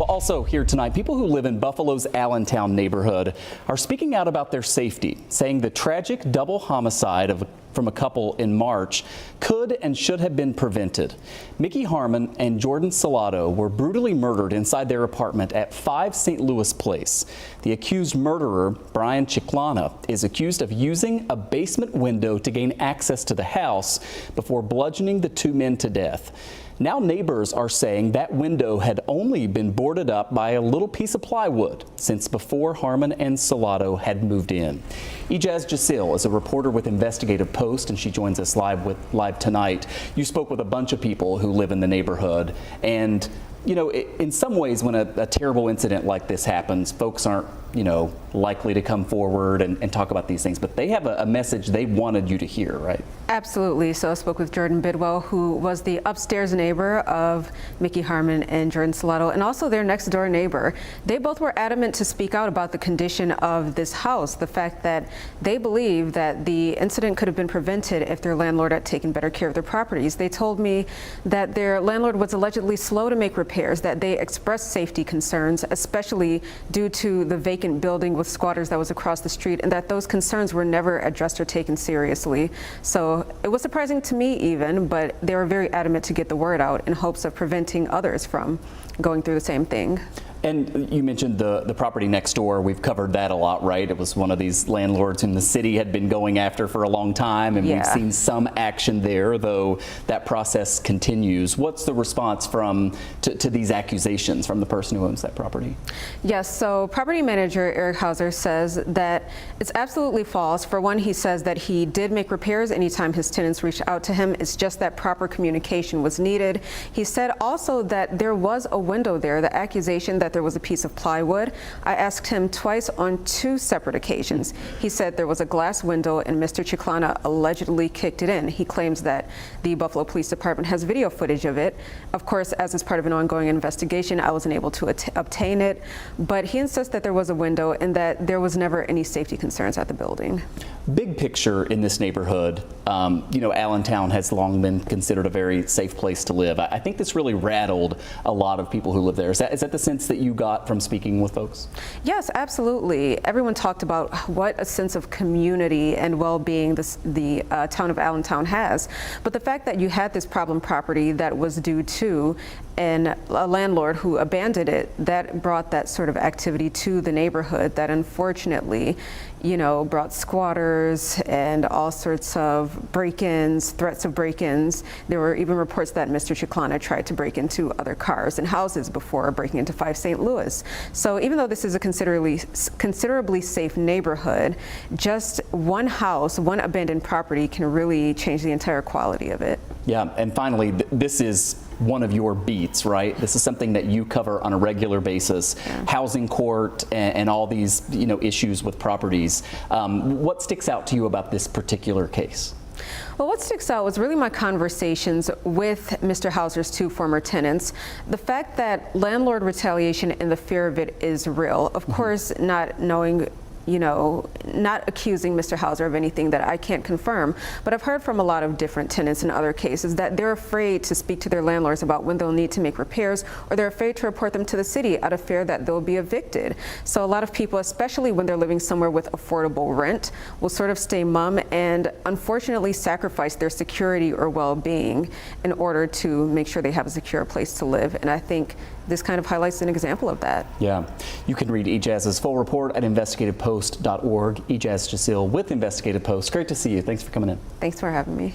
Well, also here tonight, people who live in Buffalo's Allentown neighborhood are speaking out about their safety, saying the tragic double homicide from a couple in March could and should have been prevented. Mickey Harmon and Jordan Celotto were brutally murdered inside their apartment at 5 St. Louis Place. The accused murderer, Brian Chiclana, is accused of using a basement window to gain access to the house before bludgeoning the two men to death. Now neighbors are saying that window had only been boarded up by a little piece of plywood since before Harmon and Celotto had moved in. Ijaz Jasil is a reporter with Investigative Post, and she joins us live tonight. You spoke with a bunch of people who live in the neighborhood, and you know, in some ways, when a terrible incident like this happens, folks aren't, likely to come forward and talk about these things, but they have a message they wanted you to hear, right? Absolutely. So I spoke with Jordan Bidwell, who was the upstairs neighbor of Mickey Harmon and Jordan Celotto, and also their next door neighbor. They both were adamant to speak out about the condition of this house, the fact that they believe that the incident could have been prevented if their landlord had taken better care of their properties. They told me that their landlord was allegedly slow to make repairs, that they expressed safety concerns, especially due to the vacant building with squatters that was across the street, and that those concerns were never addressed or taken seriously. So it was surprising to me even, but they were very adamant to get the word out in hopes of preventing others from going through the same thing. And you mentioned the property next door. We've covered that a lot, right? It was one of these landlords whom the city had been going after for a long time, and we've seen some action there, though that process continues. What's the response to these accusations from the person who owns that property? Yes, so property manager Eric Hauser says that it's absolutely false. For one, he says that he did make repairs anytime his tenants reached out to him. It's just that proper communication was needed. He said also that there was a window there. The accusation that there was a piece of plywood, I asked him twice on 2 separate occasions. He said there was a glass window and Mr. Chiclana allegedly kicked it in. He claims that the Buffalo Police Department has video footage of it. Of course, as is part of an ongoing investigation, I wasn't able to obtain it, but he insists that there was a window and that there was never any safety concerns at the building. Big picture in this neighborhood, Allentown has long been considered a very safe place to live. I think this really rattled a lot of people who live there. Is that the sense that you got from speaking with folks? Yes, absolutely. Everyone talked about what a sense of community and well-being the town of Allentown has. But the fact that you had this problem property that was due to a landlord who abandoned it, that brought that sort of activity to the neighborhood that unfortunately, brought squatters and all sorts of break-ins, threats of break-ins. There were even reports that Mr. Chiclana tried to break into other cars and houses before breaking into 5 St. Louis. So even though this is a considerably safe neighborhood, just one house, one abandoned property can really change the entire quality of it. Yeah, and finally, this is one of your beats, right? This is something that you cover on a regular basis, housing court and all these issues with properties. What sticks out to you about this particular case? Well, what sticks out was really my conversations with Mr. Hauser's 2 former tenants. The fact that landlord retaliation and the fear of it is real. Of course, not knowing, not accusing Mr. Hauser of anything that I can't confirm, but I've heard from a lot of different tenants in other cases that they're afraid to speak to their landlords about when they'll need to make repairs, or they're afraid to report them to the city out of fear that they'll be evicted. So a lot of people, especially when they're living somewhere with affordable rent, will sort of stay mum and unfortunately sacrifice their security or well-being in order to make sure they have a secure place to live. And I think this kind of highlights an example of that. Yeah. You can read Ijaz's full report at investigativepost.org. Ijaz Jasil with Investigative Post. Great to see you. Thanks for coming in. Thanks for having me.